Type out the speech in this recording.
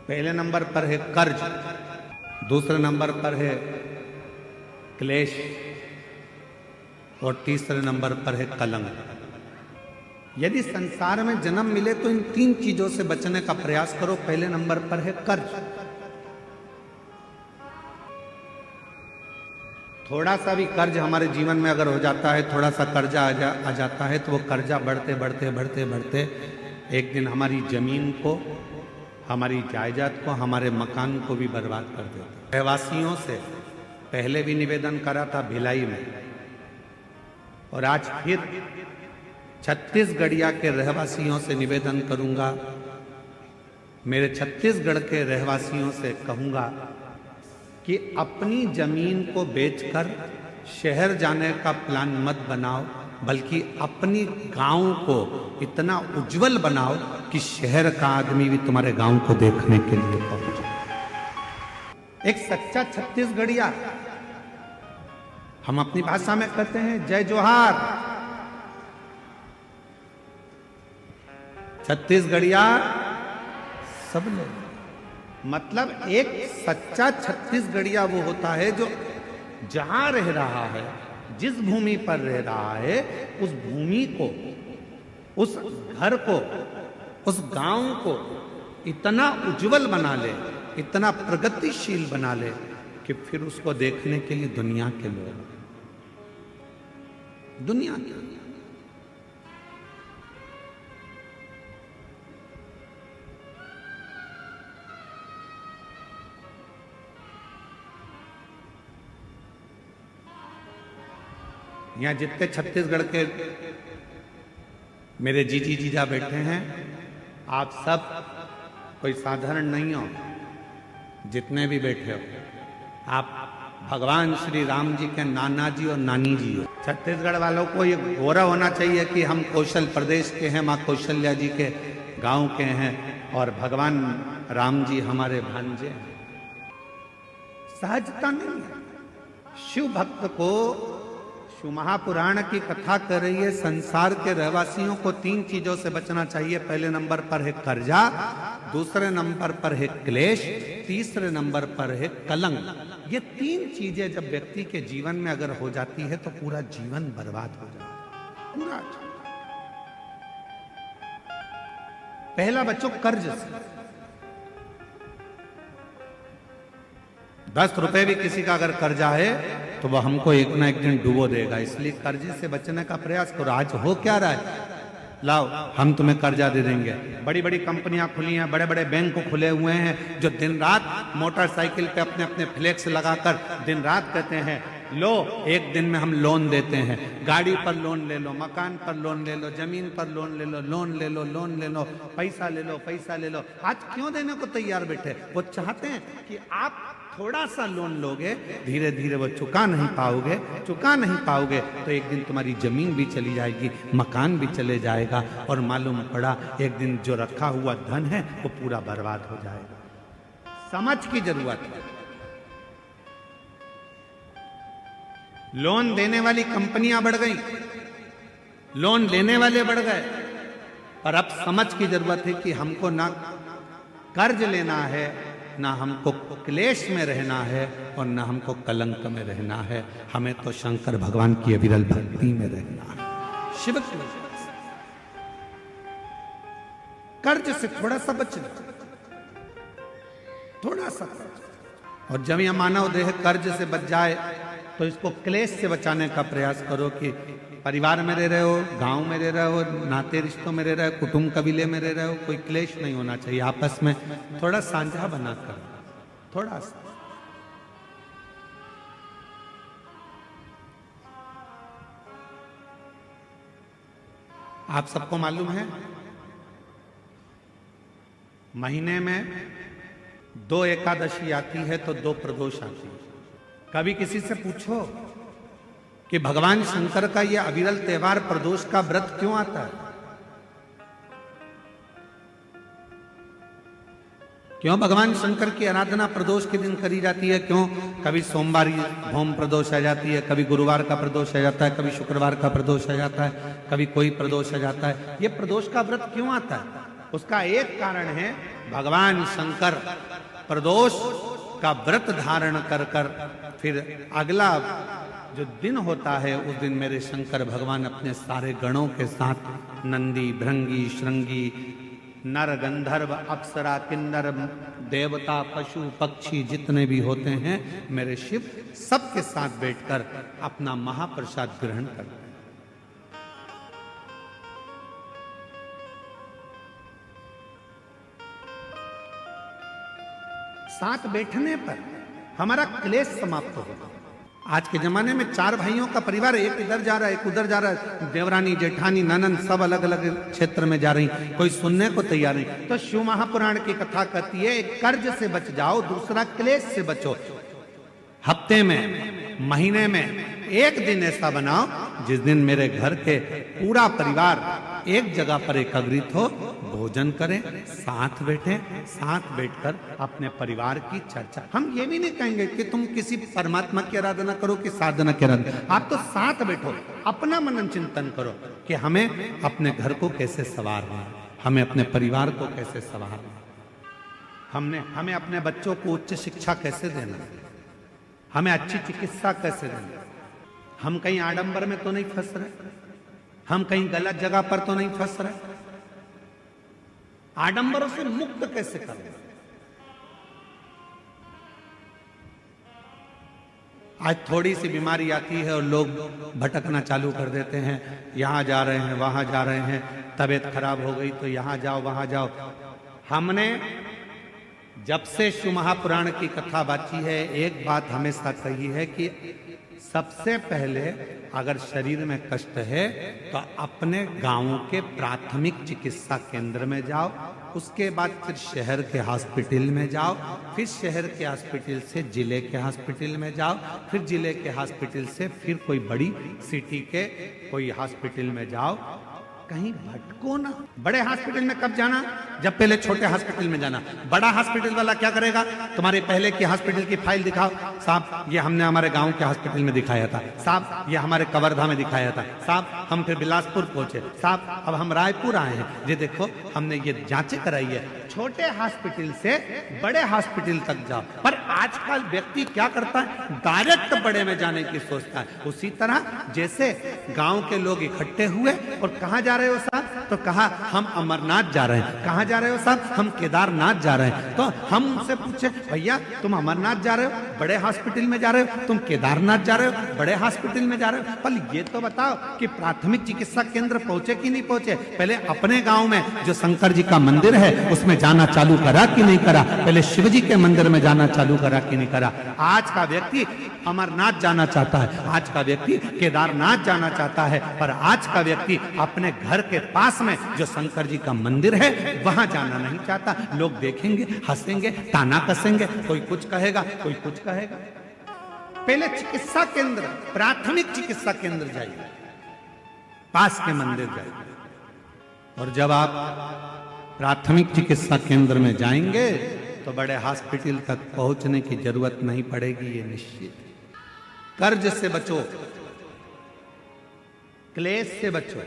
पहले नंबर पर है कर्ज, दूसरे नंबर पर है क्लेश और तीसरे नंबर पर है कलंक। यदि संसार में जन्म मिले तो इन तीन चीजों से बचने का प्रयास करो। पहले नंबर पर है कर्ज। थोड़ा सा भी कर्ज हमारे जीवन में अगर हो जाता है, थोड़ा सा कर्जा आ जाता है, तो वो कर्जा बढ़ते बढ़ते बढ़ते बढ़ते एक दिन हमारी जमीन को, हमारी जायदाद को, हमारे मकान को भी बर्बाद कर देता है। रहवासियों से पहले भी निवेदन करा था भिलाई में, और आज फिर छत्तीसगढ़िया के रहवासियों से निवेदन करूंगा, मेरे छत्तीसगढ़ के रहवासियों से कहूंगा कि अपनी जमीन को बेचकर शहर जाने का प्लान मत बनाओ, बल्कि अपनी गांव को इतना उज्जवल बनाओ कि शहर का आदमी भी तुम्हारे गांव को देखने के लिए पहुंचे। एक सच्चा छत्तीसगढ़िया, हम अपनी भाषा में कहते हैं जय जोहार। छत्तीसगढ़िया सब लोग, मतलब एक सच्चा छत्तीसगढ़िया वो होता है जो जहां रह रहा है, जिस भूमि पर रह रहा है, उस भूमि को, उस घर को, उस गांव को इतना उज्जवल बना ले, इतना प्रगतिशील बना ले कि फिर उसको देखने के लिए दुनिया के लोग, दुनिया के यहाँ जितने छत्तीसगढ़ के मेरे जीजी जीजा बैठे हैं, आप सब कोई साधारण नहीं हो। जितने भी बैठे हो, आप भगवान श्री राम जी के नाना जी और नानी जी हो। छत्तीसगढ़ वालों को ये गौरव होना चाहिए कि हम कौशल प्रदेश के हैं, माँ कौशल्या जी के गांव के हैं, और भगवान राम जी हमारे भांजे हैं। सहजता नहीं है। शिव भक्त को शिव महापुराण की कथा कर रही है, संसार के रहवासियों को तीन चीजों से बचना चाहिए। पहले नंबर पर है कर्जा, दूसरे नंबर पर है क्लेश, तीसरे नंबर पर है कलंक। ये तीन चीजें जब व्यक्ति के जीवन में अगर हो जाती है तो पूरा जीवन बर्बाद हो जाता है, पूरा। पहला बच्चों कर्ज से। 10 रुपए भी किसी का अगर कर्जा है तो वह हमको एक ना एक दिन डुबो देगा, इसलिए कर्जे से बचने का प्रयास करो। आज हो क्या रहा है, लाओ हम तुम्हें कर्जा दे देंगे। बड़ी बड़ी कंपनियां खुली हैं, बड़े बड़े बैंक खुले हुए हैं, जो दिन रात मोटरसाइकिल पे अपने अपने फ्लेक्स लगाकर दिन रात कहते हैं लो एक दिन में हम लोन देते हैं। गाड़ी पर लोन ले लो, मकान पर लोन ले लो, जमीन पर लोन ले लो, लोन ले लो, लोन ले लो, पैसा ले लो, पैसा ले लो। आज क्यों देने को तैयार बैठे? वो चाहते हैं कि आप थोड़ा सा लोन लोगे, धीरे धीरे वो चुका नहीं पाओगे तो एक दिन तुम्हारी जमीन भी चली जाएगी, मकान भी चले जाएगा, और मालूम पड़ा एक दिन जो रखा हुआ धन है वो पूरा बर्बाद हो जाएगा। समझ की जरूरत है। लोन देने वाली कंपनियां बढ़ गई, लोन लेने वाले बढ़ गए, और अब समझ की जरूरत है कि हमको ना कर्ज लेना है, ना हमको क्लेश में रहना है, और ना हमको कलंक में रहना है। हमें तो शंकर भगवान की अविरल भक्ति में रहना है, शिव की। कर्ज से थोड़ा सा बचना, थोड़ा सा। और जब यह मानव देह कर्ज से बच जाए तो इसको क्लेश से बचाने का प्रयास करो कि परिवार में रह रहे हो, गांव में रह रहे हो, नाते रिश्तों में रह रहे हो, कुटुंब कबीले में रह रहे हो, कोई क्लेश नहीं होना चाहिए। आपस में थोड़ा साझा बनाकर, थोड़ा सा। आप सबको मालूम है महीने में 2 एकादशी आती है तो 2 प्रदोष आती है। कभी किसी से पूछो कि भगवान शंकर का यह अविरल त्योहार प्रदोष का व्रत क्यों आता है? क्यों भगवान शंकर की आराधना प्रदोष के दिन करी जाती है? क्यों कभी सोमवार होम प्रदोष आ जाती है, कभी गुरुवार का प्रदोष आ जाता है, कभी शुक्रवार का प्रदोष आ जाता है, कभी कोई प्रदोष आ जाता है। ये प्रदोष का व्रत क्यों आता है? उसका एक कारण है, भगवान शंकर प्रदोष का व्रत धारण कर कर फिर अगला जो दिन होता है उस दिन मेरे शंकर भगवान अपने सारे गणों के साथ नंदी, भृंगी, श्रृंगी, नर, गंधर्व, अप्सरा, किन्नर, देवता, पशु, पक्षी जितने भी होते हैं मेरे शिव सबके साथ बैठकर अपना महाप्रसाद ग्रहण करते हैं। साथ बैठने पर हमारा क्लेश समाप्त होगा। आज के जमाने में 4 भाइयों का परिवार, एक इधर जा रहा है, एक उधर जा रहा है, देवरानी, जेठानी, ननंद सब अलग अलग क्षेत्र में जा रही, कोई सुनने को तैयार नहीं। तो शिव महापुराण की कथा कहती है एक कर्ज से बच जाओ, दूसरा क्लेश से बचो। हफ्ते में, महीने में एक दिन ऐसा बनाओ जिस दिन मेरे घर के पूरा परिवार एक जगह पर एकत्रित हो, भोजन करें, साथ बैठें, साथ बैठकर अपने परिवार की चर्चा। हम ये भी नहीं कहेंगे कि तुम किसी परमात्मा की आराधना करो कि साधना की आराधना, आप तो साथ बैठो, अपना मनन चिंतन करो कि हमें अपने घर को कैसे संवारना है, हमें अपने परिवार को कैसे संवारना है, हमें अपने बच्चों को उच्च शिक्षा कैसे देना है, हमें अच्छी चिकित्सा कैसे देना है। हम कहीं आडंबर में तो नहीं फंस रहे, हम कहीं गलत जगह पर तो नहीं फंस रहे, आडंबरों से मुक्त कैसे करें। आज थोड़ी सी बीमारी आती है और लोग भटकना चालू कर देते हैं, यहां जा रहे हैं, वहां जा रहे हैं, तबीयत खराब हो गई तो यहां जाओ, वहां जाओ। हमने जब से शिव महापुराण की कथा बाची है एक बात हमेशा कही है कि सबसे पहले अगर शरीर में कष्ट है तो अपने गांव के प्राथमिक चिकित्सा केंद्र में जाओ, उसके बाद फिर शहर के हॉस्पिटल में जाओ, फिर शहर के हॉस्पिटल से जिले के हॉस्पिटल में जाओ, फिर जिले के हॉस्पिटल से फिर कोई बड़ी सिटी के कोई हॉस्पिटल में जाओ। कहीं भटको ना। बड़े हॉस्पिटल में कब जाना? जब पहले छोटे हॉस्पिटल में जाना। बड़ा हॉस्पिटल वाला क्या करेगा? तुम्हारे पहले की हॉस्पिटल की फाइल दिखाओ, साहब ये हमने हमारे गांव के हॉस्पिटल में दिखाया था, साहब ये हमारे कवर्धा में दिखाया था, साहब हम फिर बिलासपुर पहुंचे, साहब अब हम रायपुर आए हैं, ये देखो हमने ये जांचें कराई है। छोटे हॉस्पिटल से बड़े हॉस्पिटल तक जाओ। पर आजकल व्यक्ति क्या करता है? डायरेक्ट बड़े में जाने की सोचता है। उसी तरह जैसे गांव के लोग इकट्ठे हुए और कहां जा रहे हो साहब? तो कहा हम अमरनाथ जा रहे हैं। कहां जा रहे हो साहब? हम केदारनाथ जा रहे हैं। तो हम उनसे पूछे भैया तुम अमरनाथ जा रहे हो, बड़े हॉस्पिटल में जा रहे हो, तुम केदारनाथ जा रहे हो, बड़े हॉस्पिटल में जा रहे हो। पर ये तो बताओ कि प्राथमिक चिकित्सा केंद्र पहुंचे कि नहीं पहुंचे? पहले अपने गांव में जो शंकर जी का मंदिर है उसमें जाना चालू करा कि नहीं करा? पहले शिव जी के मंदिर में जाना चालू करा कि नहीं करा? आज का व्यक्ति अमरनाथ जाना चाहता है, आज का व्यक्ति केदारनाथ जाना चाहता है, पर आज का व्यक्ति अपने घर के पास में जो शंकर जी का मंदिर है वहां जाना नहीं चाहता। लोग देखेंगे, हंसेंगे, ताना कसेंगे, कोई कुछ कहेगा, कोई कुछ कहेगा। पहले चिकित्सा केंद्र, प्राथमिक चिकित्सा केंद्र जाइए, पास के मंदिर जाइए, और जब आप प्राथमिक चिकित्सा केंद्र में जाएंगे तो बड़े हॉस्पिटल तक पहुंचने की जरूरत नहीं पड़ेगी, ये निश्चित। कर्ज से बचो, क्लेश से बचो।